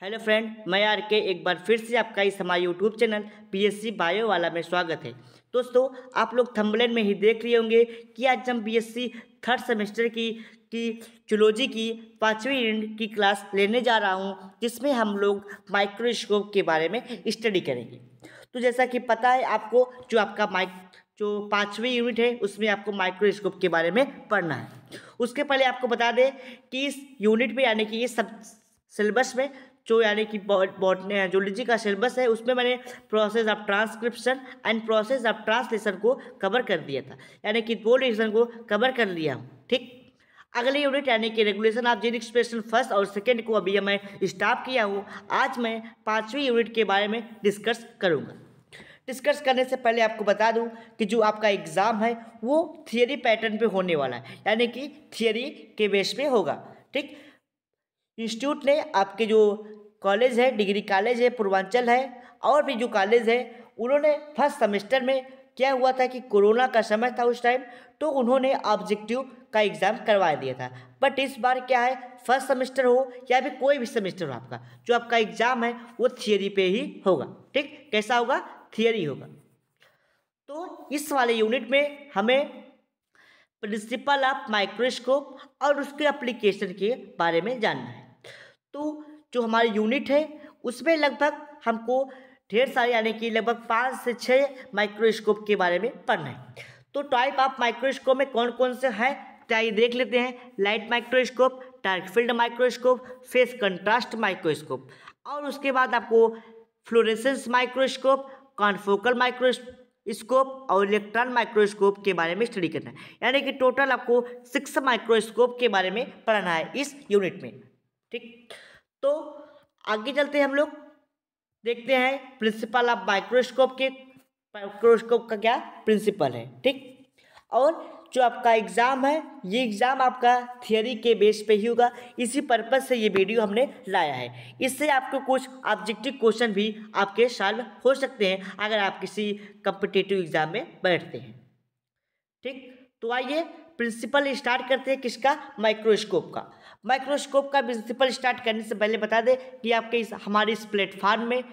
Hello friend, मैं are के एक बार फिर से आपका इस हमारे यूट्यूब चैनल बीएससी बायो वाला में स्वागत है। दोस्तों, आप लोग थंबनेल में ही देख रहे होंगे कि आज हम बीएससी थर्ड सेमेस्टर की जूलॉजी की 5वीं यूनिट की क्लास लेने जा रहा हूं, जिसमें हम लोग माइक्रोस्कोप के बारे में स्टडी करेंगे। तो जैसा कि पता है आपको, जो 5वीं यूनिट है उसमें आपको माइक्रोस्कोप के बारे में पढ़ना है। उसके पहले आपको बता दें कि इस यूनिट में यानी कि ये सब सिलेबस में जो यानी कि जूलॉजी का सिलेबस है उसमें मैंने process of transcription and process of translation को कवर कर दिया था, यानी कि 2 डिवीजन को कवर कर लिया हूँ। ठीक, अगली यूनिट यानी कि regulation of gene expression first और सेकेंड को अभी मैं स्टॉप किया हूँ। आज मैं 5वीं यूनिट के बारे में डिस्कस करूँगा। डिस्कस करने से पहले आपको बता दूं कि जो आपका एग्ज़ाम है वो थियरी पैटर्न पे होने वाला है, यानी कि थियरी के बेस पे होगा। ठीक, इंस्टीट्यूट ने आपके जो कॉलेज है, डिग्री कॉलेज है, पूर्वांचल है और भी जो कॉलेज है, उन्होंने फर्स्ट सेमेस्टर में क्या हुआ था कि कोरोना का समय था उस टाइम, तो उन्होंने ऑब्जेक्टिव का एग्ज़ाम करवा दिया था। बट इस बार क्या है, फर्स्ट सेमेस्टर हो या फिर कोई भी सेमेस्टर हो, आपका जो आपका एग्ज़ाम है वो थियरी पे ही होगा। ठीक, कैसा होगा? थियरी होगा। तो इस वाले यूनिट में हमें प्रिंसिपल ऑफ माइक्रोस्कोप और उसके एप्लीकेशन के बारे में जानना है। तो जो हमारी यूनिट है उसमें लगभग हमको ढेर सारे यानी कि लगभग 5 से 6 माइक्रोस्कोप के बारे में पढ़ना है। तो टाइप ऑफ माइक्रोस्कोप में कौन कौन से हैं चाहिए देख लेते हैं। Light microscope, dark field microscope, face contrast microscope, और उसके बाद आपको फ्लोरेसेंस माइक्रोस्कोप, कॉन्फोकल माइक्रोस्कोप और इलेक्ट्रॉन माइक्रोस्कोप के बारे में स्टडी करना है। यानी कि टोटल आपको 6 माइक्रोस्कोप के बारे में पढ़ना है इस यूनिट में। ठीक, तो आगे चलते हैं, हम लोग देखते हैं प्रिंसिपल ऑफ माइक्रोस्कोप का क्या प्रिंसिपल है। ठीक, और जो आपका एग्ज़ाम है ये एग्ज़ाम आपका थियरी के बेस पे ही होगा। इसी पर्पज़ से ये वीडियो हमने लाया है। इससे आपको कुछ ऑब्जेक्टिव क्वेश्चन भी आपके सॉल्व हो सकते हैं अगर आप किसी कॉम्पिटिटिव एग्ज़ाम में बैठते हैं। ठीक, तो आइए प्रिंसिपल स्टार्ट करते हैं किसका? माइक्रोस्कोप का। माइक्रोस्कोप का प्रिंसिपल स्टार्ट करने से पहले बता दें कि आपके हमारे इस प्लेटफॉर्म में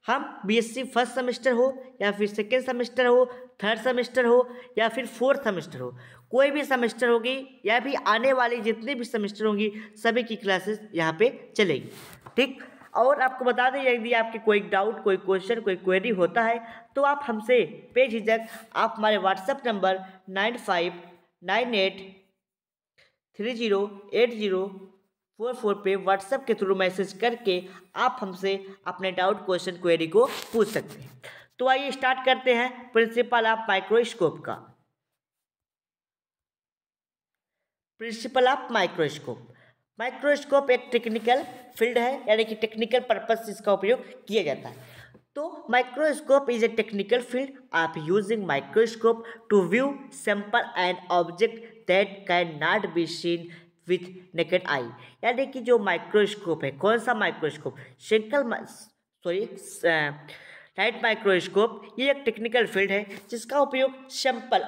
हम बीएससी फर्स्ट सेमेस्टर हो या फिर सेकेंड सेमेस्टर हो, थर्ड सेमेस्टर हो या फिर फोर्थ सेमेस्टर हो, कोई भी सेमेस्टर होगी या भी आने वाली जितनी भी सेमेस्टर होंगी सभी की क्लासेस यहाँ पे चलेगी। ठीक, और आपको बता दें यदि आपके कोई डाउट, कोई क्वेश्चन, कोई क्वेरी होता है तो आप हमसे बेझिझक आप हमारे व्हाट्सएप नंबर 9598308044 पे व्हाट्सएप के थ्रू मैसेज करके आप हमसे अपने डाउट, क्वेश्चन, क्वेरी को पूछ सकते हैं। तो आइए स्टार्ट करते हैं प्रिंसिपल ऑफ माइक्रोस्कोप का। Principle of microscope. माइक्रोस्कोप एक टेक्निकल फील्ड है, यानी कि टेक्निकल पर्पस से इसका उपयोग किया जाता है। तो microscope is a technical field of using microscope to view sample and object that can not be seen with naked eye. यानी कि जो माइक्रोस्कोप है, कौन सा माइक्रोस्कोप? लाइट माइक्रोस्कोप ये एक टेक्निकल फील्ड है जिसका उपयोग सैंपल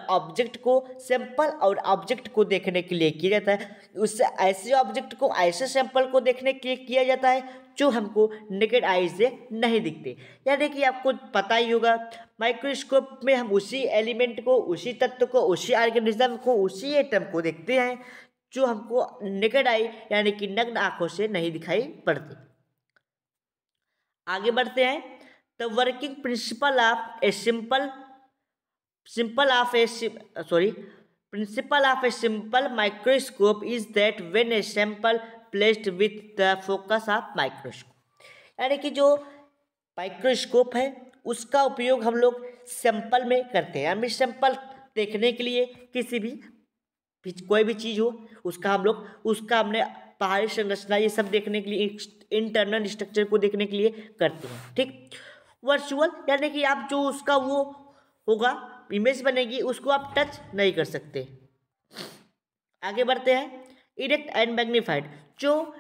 और ऑब्जेक्ट को देखने के लिए किया जाता है। उससे ऐसे ऑब्जेक्ट को, ऐसे सैंपल को देखने के लिए किया जाता है जो हमको नेकेड आई से नहीं दिखते। यानी कि आपको पता ही होगा माइक्रोस्कोप में हम उसी एलिमेंट को, उसी तत्व को, उसी ऑर्गेनिज्म को, उसी एटम को देखते हैं जो हमको नेकेड आई यानी कि नग्न आंखों से नहीं दिखाई पड़ती। आगे बढ़ते हैं। The working principle of A simple microscope is that when a sample placed with the focus of microscope। यानी कि जो माइक्रोस्कोप है उसका उपयोग हम लोग सैंपल में करते हैं। हमें सैंपल देखने के लिए किसी भी कोई भी चीज़ हो उसका हमने बाहरी संरचना ये सब देखने के लिए, इंटरनल स्ट्रक्चर को देखने के लिए करते हैं। ठीक, वर्चुअल यानी कि आप जो उसका वो होगा, इमेज बनेगी, उसको आप टच नहीं कर सकते। आगे बढ़ते हैं। Erect and magnified. जो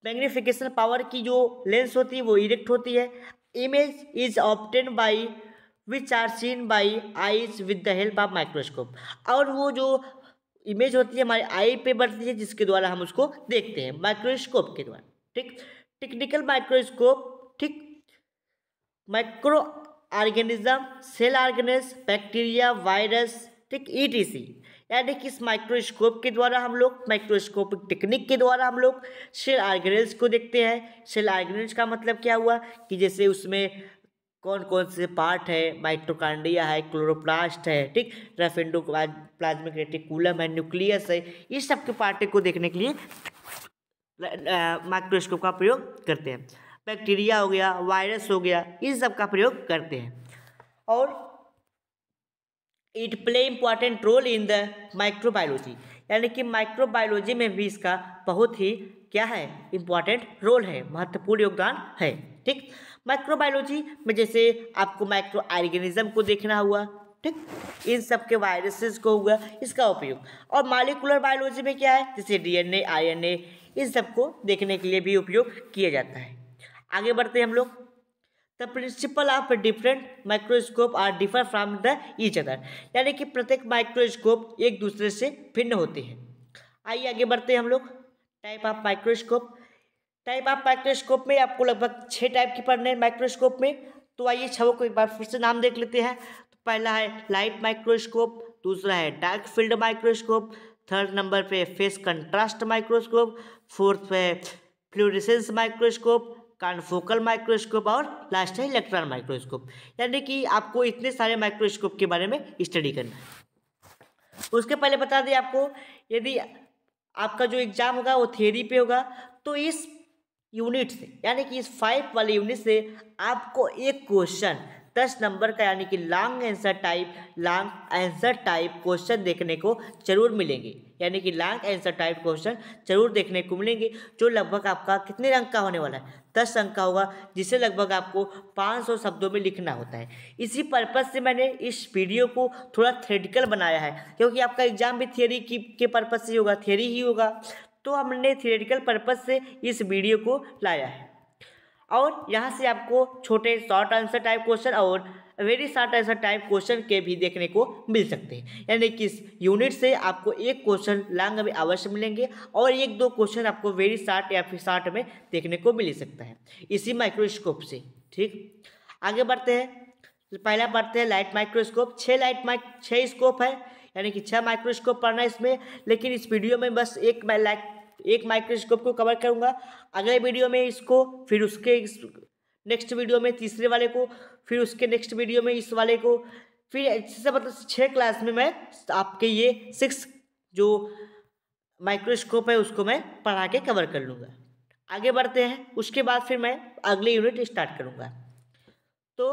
मैग्नीफिकेशन पावर की जो लेंस होती है वो इरेक्ट होती है। Image is obtain by which are seen by eyes with the help of microscope. और वो जो इमेज होती है हमारे आई पे बढ़ती है जिसके द्वारा हम उसको देखते हैं माइक्रोस्कोप के द्वारा। ठीक, टेक्निकल माइक्रोस्कोप, ठीक, micro organism, cell organism, bacteria, virus, ठीक, ईटीसी। यानी कि इस माइक्रोस्कोप के द्वारा हम लोग, माइक्रोस्कोपिक टेक्निक के द्वारा हम लोग सेल ऑर्गेनेल्स को देखते हैं। सेल ऑर्गेनेल्स का मतलब क्या हुआ कि जैसे उसमें कौन कौन से पार्ट है, माइटोकॉन्ड्रिया है, क्लोरोप्लास्ट है, ठीक, रफ एंडोप्लाज्मिक रेटिकुलम है, न्यूक्लियस है, इस सब के पार्ट को देखने के लिए माइक्रोस्कोप का प्रयोग करते हैं। बैक्टीरिया हो गया, वायरस हो गया, इन सब का प्रयोग करते हैं। और it play important role in the microbiology, यानी कि माइक्रोबायोलॉजी में भी इसका बहुत ही क्या है, इम्पॉर्टेंट रोल है, महत्वपूर्ण योगदान है, ठीक। माइक्रोबायोलॉजी में जैसे आपको माइक्रो ऑर्गेनिज्म को देखना हुआ, ठीक, इन सब के वायरसेस को हुआ इसका उपयोग। और मॉलिक्यूलर बायोलॉजी में क्या है, जैसे डीएनए, आरएनए, इन सब को देखने के लिए भी उपयोग किया जाता है। आगे बढ़ते हैं हम लोग। The principle of different microscope are differ from the each other, यानी कि प्रत्येक माइक्रोस्कोप एक दूसरे से भिन्न होते हैं। आइए आगे बढ़ते हैं हम लोग। Type of microscope. Type of microscope में आपको लगभग 6 टाइप की पढ़ने हैं माइक्रोस्कोप में। तो आइए 6 को एक बार फिर से नाम देख लेते हैं। तो पहला है लाइट माइक्रोस्कोप, दूसरा है dark field microscope, third number पे फेस कंट्रास्ट माइक्रोस्कोप, फोर्थ पे फ्लूरेसेंस माइक्रोस्कोप, कॉन्फोकल माइक्रोस्कोप, और लास्ट है इलेक्ट्रॉन माइक्रोस्कोप। यानी कि आपको इतने सारे माइक्रोस्कोप के बारे में स्टडी करना है। उसके पहले बता दें आपको, यदि आपका जो एग्जाम होगा वो थियरी पे होगा, तो इस यूनिट से, यानी कि इस 5 वाले यूनिट से आपको एक क्वेश्चन 10 नंबर का, यानी कि लॉन्ग आंसर टाइप क्वेश्चन देखने को जरूर मिलेंगे। यानी कि लॉन्ग आंसर टाइप क्वेश्चन जरूर देखने को मिलेंगे, जो लगभग आपका कितने अंक का होने वाला है, 10 अंक का होगा, जिसे लगभग आपको 500 शब्दों में लिखना होता है। इसी पर्पज़ से मैंने इस वीडियो को थोड़ा थ्योरेटिकल बनाया है, क्योंकि आपका एग्जाम भी थियरी के पर्पज़ से होगा, थियरी ही होगा, तो हमने थियरेटिकल पर्पज़ से इस वीडियो को लाया है। और यहाँ से आपको छोटे शॉर्ट आंसर टाइप क्वेश्चन और very short answer type question के भी देखने को मिल सकते हैं। यानी कि इस यूनिट से आपको एक क्वेश्चन लॉन्ग में अवश्य मिलेंगे और 1-2 क्वेश्चन आपको वेरी शॉर्ट या फिर शॉर्ट में देखने को मिल सकता है इसी माइक्रोस्कोप से, ठीक। आगे बढ़ते हैं। पहला बढ़ते हैं लाइट माइक्रोस्कोप। 6 स्कोप है, यानी कि 6 माइक्रोस्कोप पढ़ना है इसमें, लेकिन इस वीडियो में बस एक माइक्रोस्कोप को कवर करूंगा। अगले वीडियो में इसको, फिर उसके नेक्स्ट वीडियो में तीसरे वाले को, फिर उसके नेक्स्ट वीडियो में इस वाले को, फिर ऐसे मतलब 6 क्लास में मैं आपके ये 6 जो माइक्रोस्कोप है उसको मैं पढ़ा के कवर कर लूँगा। आगे बढ़ते हैं, उसके बाद फिर मैं अगले यूनिट स्टार्ट करूँगा। तो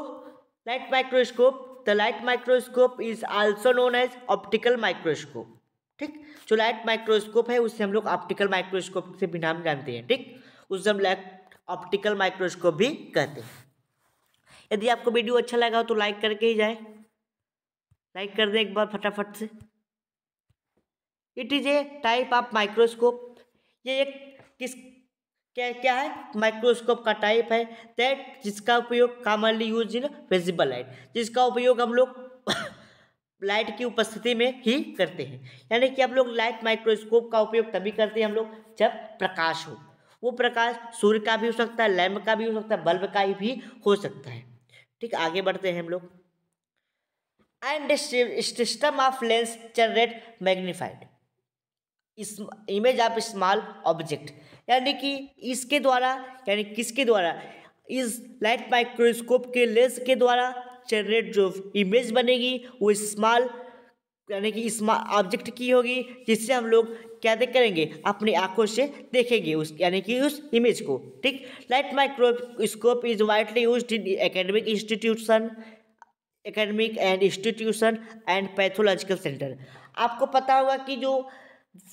light microscope, the light microscope is also known as optical microscope, ठीक। जो लाइट माइक्रोस्कोप है उससे हम लोग ऑप्टिकल माइक्रोस्कोप से भी नाम जानते हैं, ठीक, उससे हम ऑप्टिकल माइक्रोस्कोप भी कहते हैं। यदि आपको वीडियो अच्छा लगा तो लाइक करके ही जाए, लाइक कर दें एक बार फटाफट से। It is a type of microscope, ये एक क्या है, माइक्रोस्कोप का टाइप है दैट जिसका उपयोग commonly use in visible light, जिसका उपयोग हम लोग लाइट की उपस्थिति में ही करते हैं। यानी कि हम लोग लाइट माइक्रोस्कोप का उपयोग तभी करते हैं हम लोग जब प्रकाश हो। वो प्रकाश सूर्य का भी हो सकता है, लैंप का भी हो सकता है, बल्ब का ही भी हो सकता है, ठीक। आगे बढ़ते हैं हम लोग। And system of lens generate magnified image of small object, यानी कि इसके द्वारा, यानी किसके द्वारा, इस लाइट माइक्रोस्कोप के लेंस के द्वारा जनरेट जो इमेज बनेगी वो स्मॉल, यानी कि स्मॉल ऑब्जेक्ट की होगी, जिससे हम लोग क्या देख करेंगे, अपनी आंखों से देखेंगे उस, यानी कि उस इमेज को, ठीक। Light microscope is widely used in academic institution and pathological centre. आपको पता होगा कि जो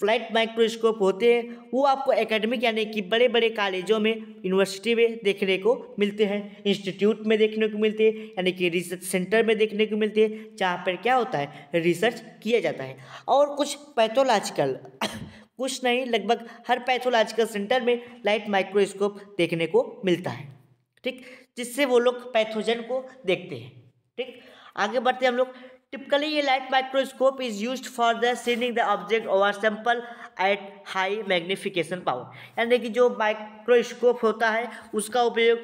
लाइट माइक्रोस्कोप होते हैं वो आपको एकेडमिक, यानी कि बड़े बड़े कॉलेजों में, यूनिवर्सिटी में देखने को मिलते हैं, इंस्टीट्यूट में देखने को मिलते हैं, यानी कि रिसर्च सेंटर में देखने को मिलते हैं, जहाँ पर क्या होता है, रिसर्च किया जाता है। और कुछ पैथोलॉजिकल कुछ नहीं, लगभग हर पैथोलॉजिकल सेंटर में लाइट माइक्रोस्कोप देखने को मिलता है, ठीक, जिससे वो लोग पैथोजन को देखते हैं, ठीक। आगे बढ़ते हैं हम लोग। टिपिकली ये light microscope is used for the seeing the object और sample at high magnification power, यानी कि जो माइक्रोस्कोप होता है उसका उपयोग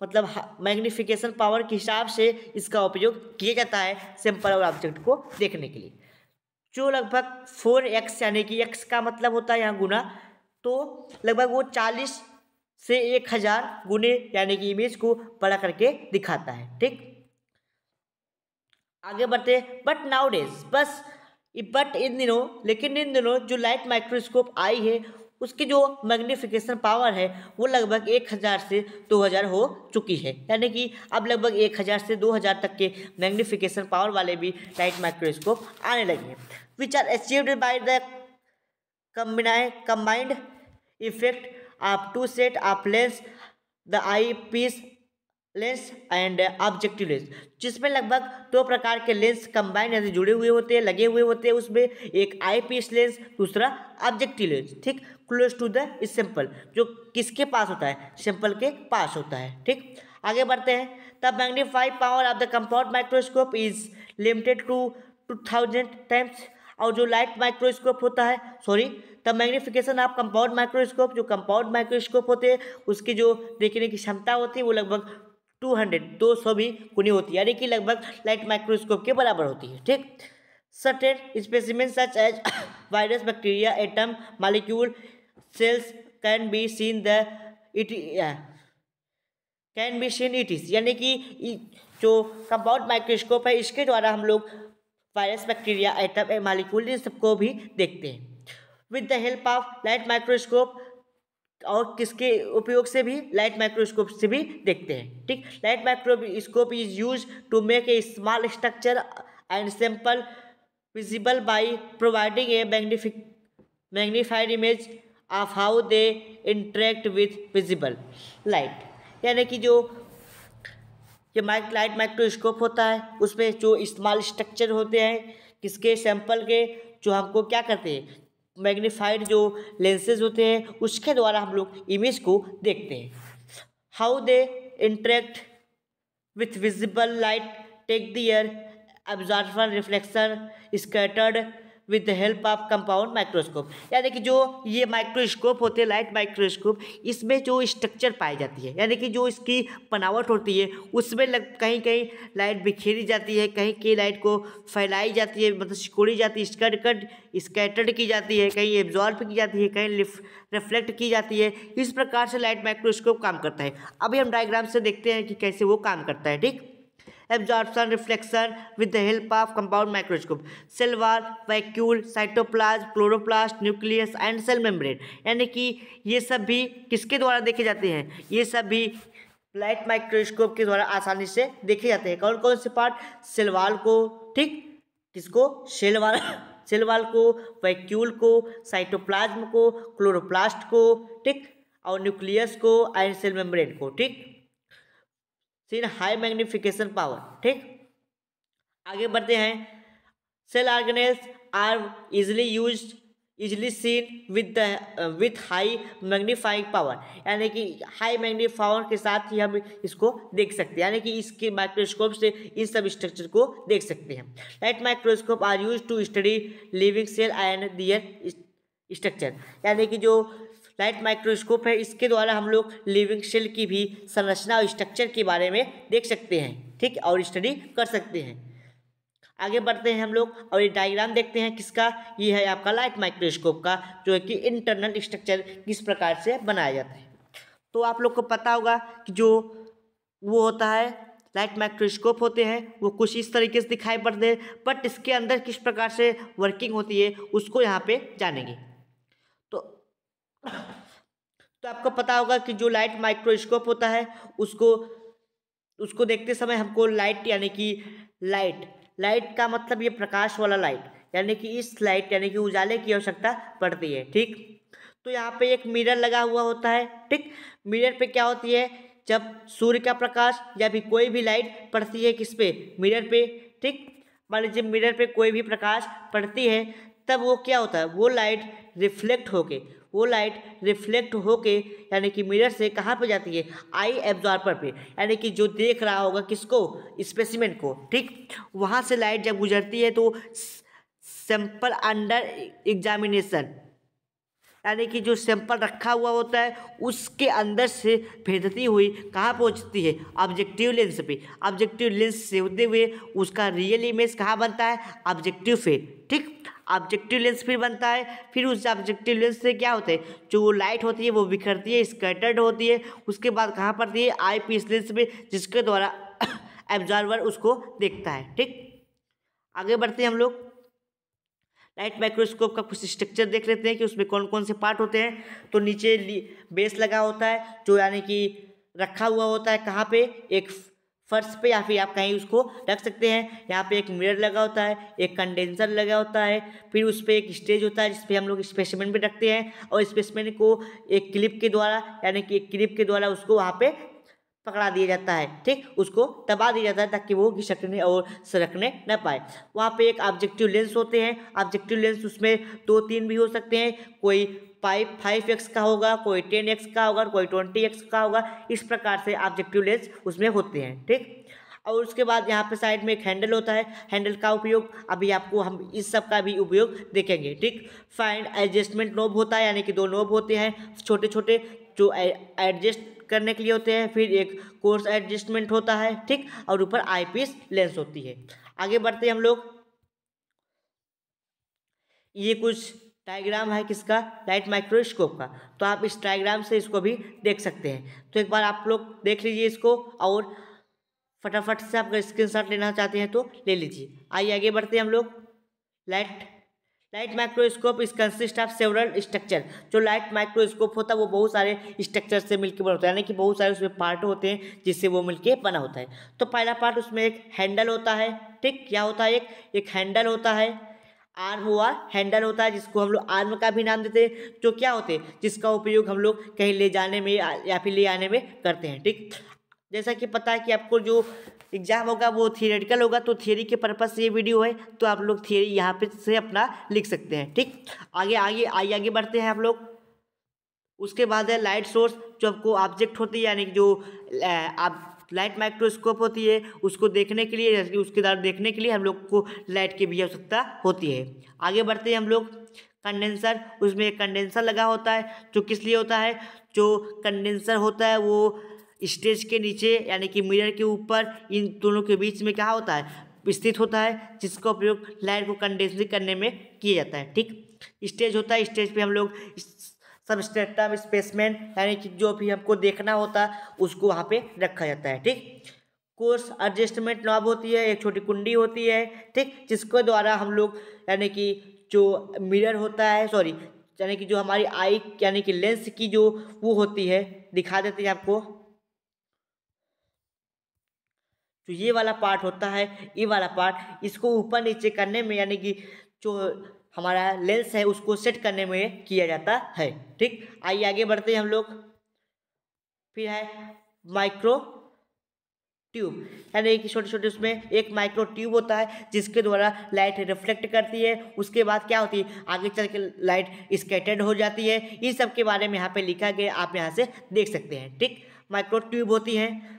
मतलब मैग्निफिकेशन पावर के हिसाब से इसका उपयोग किया जाता है सैंपल और ऑब्जेक्ट को देखने के लिए, जो लगभग 4x यानी कि x का मतलब होता है यहाँ गुना, तो लगभग वो 40 से 1000 गुने यानी कि इमेज को बड़ा करके दिखाता है। ठीक, आगे बढ़ते but now days but in दिनों, लेकिन इन दिनों जो लाइट माइक्रोस्कोप आई है उसकी जो मैग्निफिकेशन पावर है वो लगभग 1000 से 2000 हो चुकी है, यानी कि अब लगभग 1000 से 2000 तक के मैग्निफिकेशन पावर वाले भी लाइट माइक्रोस्कोप आने लगे हैं, which are achieved by the combined effect of two set of lens, the eyepiece lens and objective lens, जिसमें लगभग दो प्रकार के लेंस कंबाइन यानी जुड़े हुए होते हैं, लगे हुए होते हैं उसमें, एक आई पीस लेंस, दूसरा ऑब्जेक्टिव लेंस। ठीक, क्लोज टू द सैंपल, जो किसके पास होता है, सैंपल के पास होता है। ठीक, आगे बढ़ते हैं। The magnifying power of the compound microscope is limited to 2000 times, और जो लाइट माइक्रोस्कोप होता है the magnification of compound microscope, जो कंपाउंड माइक्रोस्कोप होते हैं उसकी जो देखने की क्षमता होती है वो लगभग 200 भी गुनी होती है, यानी कि लगभग लाइट माइक्रोस्कोप के बराबर होती है। ठीक, certain specimen such as virus, bacteria, atom, molecule, cells can be seen it is, यानी कि जो कंपाउंड माइक्रोस्कोप है इसके द्वारा हम लोग वायरस, बैक्टीरिया, एटम, मॉलिक्यूल इन सबको भी देखते हैं with the help of light microscope, और किसके उपयोग से भी, लाइट माइक्रोस्कोप से भी देखते हैं। ठीक, light microscope is use to make a small structure and sample visible by providing a magnified image of how they interact with visible light, यानी कि जो ये लाइट माइक्रोस्कोप होता है उसमें जो स्मॉल स्ट्रक्चर होते हैं किसके, सैंपल के, जो हमको क्या करते हैं, मैग्नीफाइड जो लेंसेज होते हैं उसके द्वारा हम लोग इमेज को देखते हैं। How they interact with visible light, take the air, absorption, reflection, scattered with the help of compound microscope, यानी कि जो ये माइक्रोस्कोप होते हैं लाइट माइक्रोस्कोप, इसमें जो स्ट्रक्चर पाई जाती है, यानी कि जो इसकी बनावट होती है उसमें कहीं कहीं लाइट बिखेरी जाती है, कहीं कहीं लाइट को फैलाई जाती है, मतलब सिकोड़ी जाती है, स्कैटर्ड की जाती है, कहीं एब्जॉर्ब की जाती है, कहीं रिफ्लेक्ट की जाती है। इस प्रकार से लाइट माइक्रोस्कोप काम करता है। अभी हम डायग्राम से देखते हैं कि कैसे वो काम करता है। ठीक, absorption, reflection with the help of compound microscope, cell wall, vacuole, cytoplasm, chloroplast, nucleus and cell membrane, यानी कि ये सब भी किसके द्वारा देखे जाते हैं, ये सब भी लाइट माइक्रोस्कोप के द्वारा आसानी से देखे जाते हैं। कौन कौन से पार्ट, सेल वॉल को, ठीक, किसको, सेल वॉल को, वैक्यूल को, साइटोप्लाज्म को, क्लोरोप्लास्ट को, ठीक, और न्यूक्लियस को एंड सेल मेम्ब्रेन को। ठीक, सीन हाई मैग्निफिकेशन पावर। ठीक, आगे बढ़ते हैं। Cell organelles are easily seen with high magnifying power, यानी कि हाई मैग्नीफायर के साथ ही हम इसको देख सकते हैं, यानी कि इसके माइक्रोस्कोप से इन सब स्ट्रक्चर को देख सकते हैं। Light microscope are use to study living cell and their structure, यानी कि जो लाइट माइक्रोस्कोप है इसके द्वारा हम लोग लिविंग सेल की भी संरचना और स्ट्रक्चर के बारे में देख सकते हैं। ठीक, और स्टडी कर सकते हैं। आगे बढ़ते हैं हम लोग और ये डायग्राम देखते हैं किसका, ये है आपका लाइट माइक्रोस्कोप का, जो है कि इंटरनल स्ट्रक्चर किस प्रकार से बनाया जाता है। तो आप लोग को पता होगा कि जो वो होता है लाइट माइक्रोस्कोप होते हैं वो कुछ इस तरीके से दिखाई पड़ते हैं, बट इसके अंदर किस प्रकार से वर्किंग होती है उसको यहाँ पे जानेंगे। तो आपको पता होगा कि जो लाइट माइक्रोस्कोप होता है उसको देखते समय हमको लाइट, यानी कि लाइट का मतलब ये प्रकाश वाला लाइट, यानी कि इस लाइट यानी कि उजाले की आवश्यकता पड़ती है। ठीक, तो यहाँ पे एक मिरर लगा हुआ होता है। ठीक, मिरर पे क्या होती है, जब सूर्य का प्रकाश या भी कोई भी लाइट पड़ती है किस पे, मिरर पे। ठीक, मान लीजिए मिरर पे कोई भी प्रकाश पड़ती है तब वो क्या होता है, वो लाइट रिफ्लेक्ट होके वो लाइट रिफ्लेक्ट होके यानी कि मिरर से कहाँ पे जाती है, आई एब्जॉर्बर पे, यानी कि जो देख रहा होगा किसको, स्पेसिमेन को, ठीक। वहाँ से लाइट जब गुजरती है तो सैंपल अंडर एग्जामिनेशन, यानी कि जो सैंपल रखा हुआ होता है उसके अंदर से भेजती हुई कहाँ पहुँचती है, ऑब्जेक्टिव लेंस पे। ऑब्जेक्टिव लेंस से होते हुए उसका रियल इमेज कहाँ बनता है, ऑब्जेक्टिव पे, ठीक। ऑब्जेक्टिव लेंस फिर बनता है, फिर उस ऑब्जेक्टिव लेंस से क्या होता है, जो लाइट होती है वो बिखरती है, स्कैटर्ड होती है, उसके बाद कहाँ पड़ती है, आई पीस लेंस पे, जिसके द्वारा एब्जॉर्बर उसको देखता है, ठीक। आगे बढ़ते हैं हम लोग, लाइट माइक्रोस्कोप का कुछ स्ट्रक्चर देख लेते हैं कि उसमें कौन कौन से पार्ट होते हैं। तो नीचे बेस लगा होता है जो यानी कि रखा हुआ होता है कहाँ पे, एक फर्श पे, या फिर आप कहीं उसको रख सकते हैं। यहाँ पे एक मिरर लगा होता है, एक कंडेंसर लगा होता है, फिर उस पर एक स्टेज होता है जिसपे हम लोग स्पेसिमेन भी रखते हैं, और स्पेसिमेन को एक क्लिप के द्वारा यानी कि एक क्लिप के द्वारा उसको वहाँ पे पकड़ा दिया जाता है, ठीक। उसको दबा दिया जाता है ताकि वो घिसकने और सरकने न पाए। वहाँ पे एक ऑब्जेक्टिव लेंस होते हैं, ऑब्जेक्टिव लेंस उसमें 2-3 भी हो सकते हैं, कोई 5x का होगा, कोई 10x का होगा, कोई 20x का होगा। इस प्रकार से ऑब्जेक्टिव लेंस उसमें होते हैं, ठीक। और उसके बाद यहाँ पे साइड में एक हैंडल होता है, हैंडल का उपयोग अभी आपको हम इस सब का भी उपयोग देखेंगे, ठीक। फाइन एडजस्टमेंट नोब होता है, यानी कि 2 नोब होते हैं छोटे छोटे जो एडजस्ट करने के लिए होते हैं, फिर एक कोर्स एडजस्टमेंट होता है, ठीक। और ऊपर आईपीस लेंस होती है। आगे बढ़ते हैं हम लोग, ये कुछ डायग्राम है किसका, लाइट माइक्रोस्कोप का। तो आप इस डायग्राम से इसको भी देख सकते हैं। तो एक बार आप लोग देख लीजिए इसको, और फटाफट से आप स्क्रीनशॉट लेना चाहते हैं तो ले लीजिए। आइए आगे बढ़ते हैं हम लोग, लाइट माइक्रोस्कोप इस कंसिस्ट ऑफ सेवरल स्ट्रक्चर। जो लाइट माइक्रोस्कोप होता है वो बहुत सारे स्ट्रक्चर से मिलकर बना होता है, यानी कि बहुत सारे उसमें पार्ट होते हैं जिससे वो मिलकर बना होता है। तो पहला पार्ट उसमें एक हैंडल होता है, ठीक। क्या होता है, एक हैंडल होता है, आर्म हुआ हैंडल होता है, जिसको हम लोग आर्म का भी नाम देते हैं, जो क्या होते हैं, जिसका उपयोग हम लोग कहीं ले जाने में या फिर ले आने में करते हैं, ठीक। जैसा कि पता है कि आपको जो एग्जाम होगा वो थियरेटिकल होगा, तो थियरी के पर्पज से ये वीडियो है, तो आप लोग थियरी यहाँ पे से अपना लिख सकते हैं, ठीक। आगे बढ़ते हैं आप लोग। उसके बाद है लाइट सोर्स, जो आपको ऑब्जेक्ट होती है, यानी कि जो आप लाइट माइक्रोस्कोप होती है उसको देखने के लिए, उसके द्वारा देखने के लिए हम लोग को लाइट की भी आवश्यकता होती है। आगे बढ़ते हैं हम लोग, कंडेंसर, उसमें एक कंडेंसर लगा होता है, जो किस लिए होता है, जो कंडेंसर होता है वो स्टेज के नीचे यानी कि मिरर के ऊपर, इन दोनों के बीच में क्या होता है, स्थित होता है, जिसका उपयोग लाइट को कंडेंसिंग करने में किया जाता है, ठीक। स्टेज होता है, स्टेज पे हम लोग सबस्ट्रेटम स्पेसिमेन यानी कि जो भी हमको देखना होता है उसको वहाँ पे रखा जाता है, ठीक। कोर्स एडजस्टमेंट नॉब होती है, एक छोटी कुंडी होती है, ठीक, जिसके द्वारा हम लोग यानी कि जो मिरर होता है, सॉरी, यानी कि जो हमारी आई यानी कि लेंस की जो वो होती है, दिखा देते हैं आपको। तो ये वाला पार्ट होता है, ये वाला पार्ट, इसको ऊपर नीचे करने में यानी कि जो हमारा लेंस है उसको सेट करने में किया जाता है, ठीक। आइए आगे बढ़ते हैं हम लोग। फिर है माइक्रो ट्यूब, यानी कि छोटे छोटे उसमें एक माइक्रो ट्यूब होता है जिसके द्वारा लाइट रिफ्लेक्ट करती है। उसके बाद क्या होती है, आगे चल के लाइट स्कैटर्ड हो जाती है। इन सब के बारे में यहाँ पे लिखा गया, आप यहाँ से देख सकते हैं, ठीक। माइक्रो ट्यूब होती है।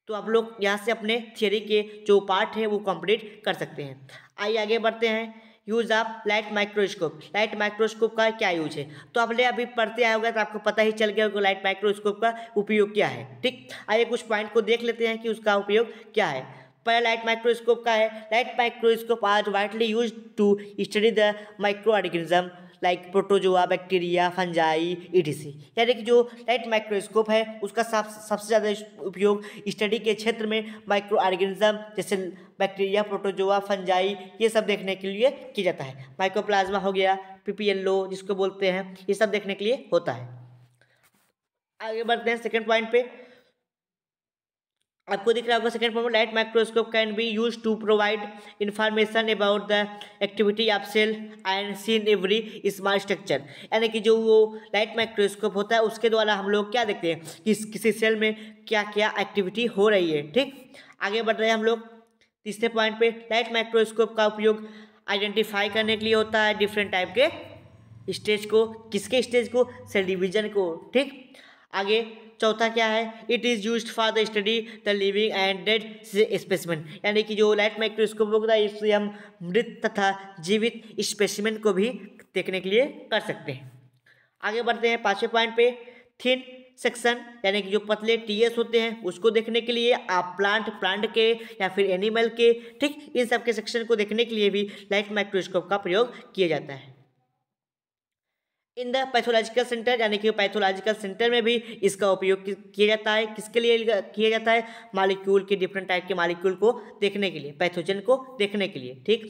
तो आप लोग यहाँ से अपने थियरी के जो पार्ट है वो कंप्लीट कर सकते हैं। आइए आगे बढ़ते हैं, use of light microscope. Light microscope का क्या यूज है, तो आपने अभी पढ़ते आए होगा तो आपको पता ही चल गया होगा लाइट माइक्रोस्कोप का उपयोग क्या है, ठीक। आइए कुछ पॉइंट को देख लेते हैं कि उसका उपयोग क्या है। पहला लाइट माइक्रोस्कोप का है, light microscope are widely use to study the micro organism like protozoa, bacteria, fungi, ETC. यानी कि जो लाइट माइक्रोस्कोप है उसका सबसे ज़्यादा उपयोग स्टडी के क्षेत्र में माइक्रो ऑर्गेनिज्म जैसे बैक्टीरिया, प्रोटोजोआ, फंजाई, ये सब देखने के लिए किया जाता है। माइक्रोप्लाज्मा हो गया, पीपीएलओ जिसको बोलते हैं, ये सब देखने के लिए होता है। आगे बढ़ते हैं सेकेंड पॉइंट पे। आपको दिख रहा होगा second point, light microscope can be use to provide information about the activity of cell and seen every small structure. यानी कि जो वो लाइट माइक्रोस्कोप होता है उसके द्वारा हम लोग क्या देखते हैं कि किसी सेल में क्या क्या एक्टिविटी हो रही है, ठीक। आगे बढ़ रहे हैं हम लोग तीसरे पॉइंट पे। लाइट माइक्रोस्कोप का उपयोग आइडेंटिफाई करने के लिए होता है डिफरेंट टाइप के स्टेज को, किसके स्टेज को, सेल डिवीजन को। ठीक, आगे चौथा क्या है, it is used for the study the living and dead specimen, यानी कि जो लाइट माइक्रोस्कोप होता है इससे हम मृत तथा जीवित स्पेसिमेन को भी देखने के लिए कर सकते हैं। आगे बढ़ते हैं 5वें पॉइंट पे, थिन सेक्शन यानी कि जो पतले टीएस होते हैं उसको देखने के लिए आप प्लांट के या फिर एनिमल के, ठीक, इन सब के सेक्शन को देखने के लिए भी लाइट माइक्रोस्कोप का प्रयोग किया जाता है। इन द पैथोलॉजिकल सेंटर यानी कि पैथोलॉजिकल सेंटर में भी इसका उपयोग किया जाता है। किसके लिए किया जाता है, मॉलिक्यूल के डिफरेंट टाइप के मॉलिक्यूल को देखने के लिए, पैथोजन को देखने के लिए। ठीक,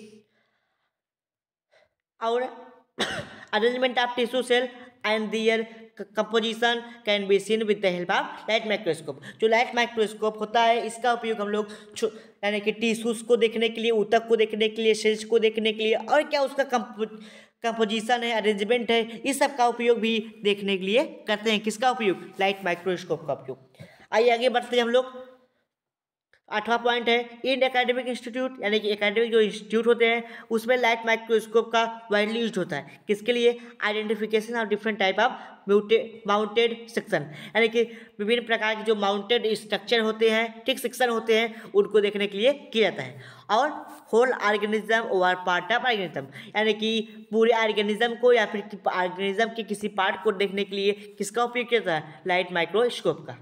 और arrangement of tissue cell and their composition can be seen with the help of light microscope. जो लाइट माइक्रोस्कोप होता है इसका उपयोग हम लोग यानी कि टिश्यूज को देखने के लिए, ऊतक को देखने के लिए, सेल्स को देखने के लिए, और क्या उसका कंपोजिशन है, अरेंजमेंट है, इस सब का उपयोग भी देखने के लिए करते हैं। किसका उपयोग, लाइट माइक्रोस्कोप का उपयोग। आइए आगे बढ़ते हैं हम लोग। 8वां पॉइंट है, इन एकेडमिक इंस्टीट्यूट यानी कि एकेडमिक जो इंस्टीट्यूट होते हैं उसमें लाइट माइक्रोस्कोप का वाइडली यूज होता है। किसके लिए, identification of different type of mounted section, यानी कि विभिन्न प्रकार के जो माउंटेड स्ट्रक्चर होते हैं, ठीक, सेक्शन होते हैं, उनको देखने के लिए किया जाता है। और होल ऑर्गेनिज्म और पार्ट ऑफ ऑर्गेनिज्म, यानी कि पूरे ऑर्गेनिज्म को या फिर ऑर्गेनिज्म के किसी पार्ट को देखने के लिए किसका उपयोग किया जाता है, लाइट माइक्रोस्कोप का।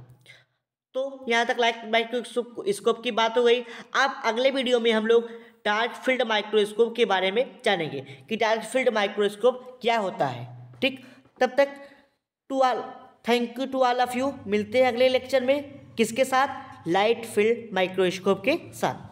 तो यहाँ तक लाइट माइक्रोस्कोप की बात हो गई। अब अगले वीडियो में हम लोग डार्क फील्ड माइक्रोस्कोप के बारे में जानेंगे कि डार्क फील्ड माइक्रोस्कोप क्या होता है। ठीक, तब तक thank you to all of you. मिलते हैं अगले लेक्चर में, किसके साथ, लाइट फील्ड माइक्रोस्कोप के साथ।